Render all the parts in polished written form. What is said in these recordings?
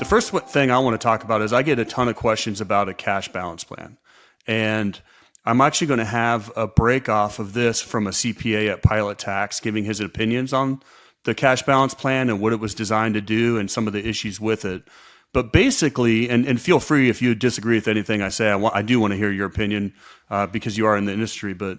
the first thing I want to talk about is I get a ton of questions about a cash balance plan. And I'm actually going to have a break off of this from a CPA at Pilot Tax giving his opinions on the cash balance plan and what it was designed to do and some of the issues with it. But basically, and feel free if you disagree with anything I say, I do want to hear your opinion because you are in the industry. But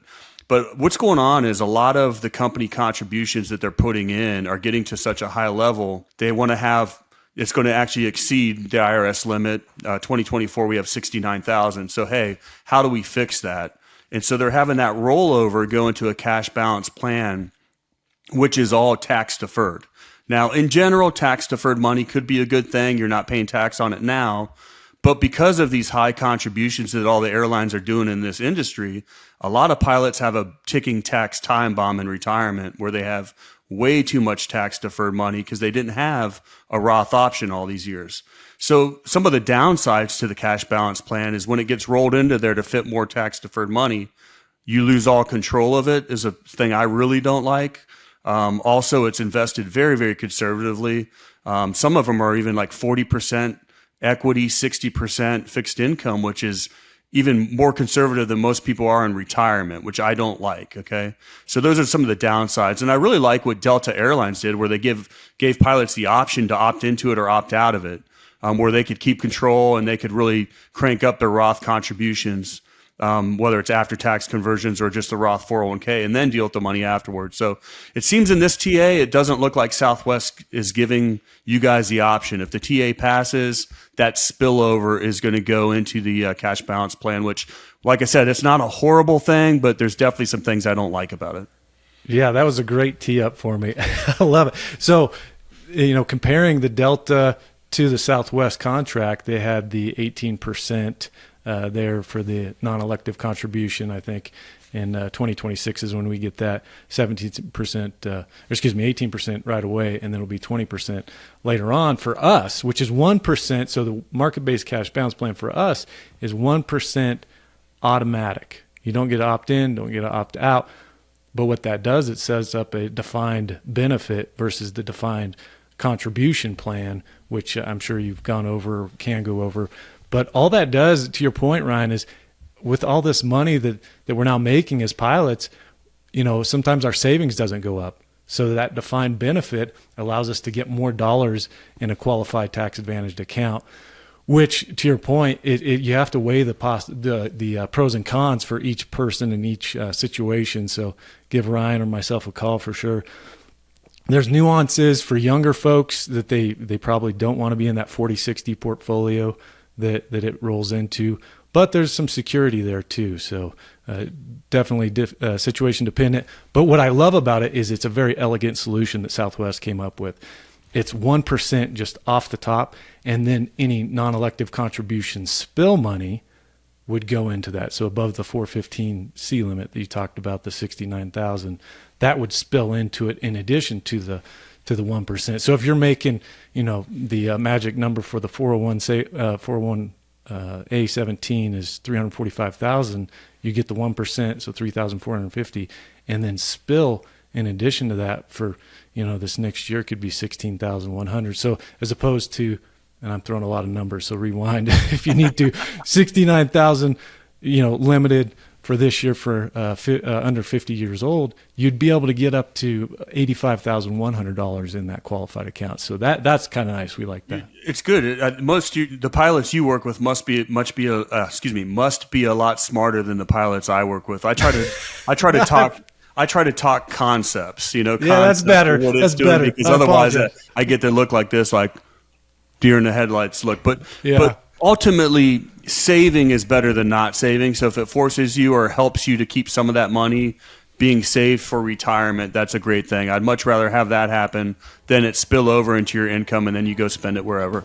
what's going on is a lot of the company contributions that they're putting in are getting to such a high level. They want to have, it's going to actually exceed the IRS limit. 2024, we have 69,000. So, hey, how do we fix that? And so they're having that rollover go into a cash balance plan, which is all tax deferred. Now, in general, tax deferred money could be a good thing. You're not paying tax on it now. But because of these high contributions that all the airlines are doing in this industry, a lot of pilots have a ticking tax time bomb in retirement where they have way too much tax deferred money because they didn't have a Roth option all these years. So some of the downsides to the cash balance plan is when it gets rolled into there to fit more tax deferred money, you lose all control of it is a thing I really don't like. Also, it's invested very, very conservatively. Some of them are even like 40% equity, 60% fixed income, which is even more conservative than most people are in retirement, which I don't like. Okay. So those are some of the downsides. And I really like what Delta Airlines did, where they gave pilots the option to opt into it or opt out of it, where they could keep control and they could really crank up their Roth contributions, whether it's after tax conversions or just the Roth 401k, and then deal with the money afterwards. So it seems in this TA, it doesn't look like Southwest is giving you guys the option. If the TA passes, that spillover is going to go into the cash balance plan, which, like I said, it's not a horrible thing, but there's definitely some things I don't like about it. Yeah, that was a great tee up for me. I love it. So, comparing the Delta to the Southwest contract, they had the 18% there for the non-elective contribution. I think in 2026 is when we get that 18% right away, and then it'll be 20% later on for us, which is 1%. So the market-based cash balance plan for us is 1% automatic. You don't get to opt in, don't get to opt out. But what that does, it sets up a defined benefit versus the defined contribution plan, which I'm sure you've gone over, can go over. But all that does, to your point, Ryan, is with all this money that we're now making as pilots, sometimes our savings doesn't go up. So that defined benefit allows us to get more dollars in a qualified tax advantaged account, which, to your point, you have to weigh the pros and cons for each person in each situation. So give Ryan or myself a call for sure. There's nuances for younger folks that they probably don't want to be in that 40-60 portfolio that it rolls into, but there's some security there too. So definitely situation dependent. But what I love about it is it's a very elegant solution that Southwest came up with. It's 1% just off the top, and then any non-elective contribution spill money would go into that. So above the 415C limit that you talked about, the 69,000, that would spill into it in addition to the 1%. So if you're making, the magic number for the 401A17 is 345,000, you get the 1%, so 3,450, and then spill in addition to that for, this next year could be 16,100. So as opposed to, and I'm throwing a lot of numbers, so rewind if you need to, 69,000, limited for this year for under 50 years old, you'd be able to get up to $85,100 in that qualified account. So that's kind of nice. We like that. It's good. The pilots you work with must be a lot smarter than the pilots I work with. I try to talk concepts. Yeah, that's better. That's better. Because otherwise, I get to look like this, like deer in the headlights look. But ultimately, saving is better than not saving. So if it forces you or helps you to keep some of that money being saved for retirement, that's a great thing. I'd much rather have that happen than it spill over into your income and then you go spend it wherever.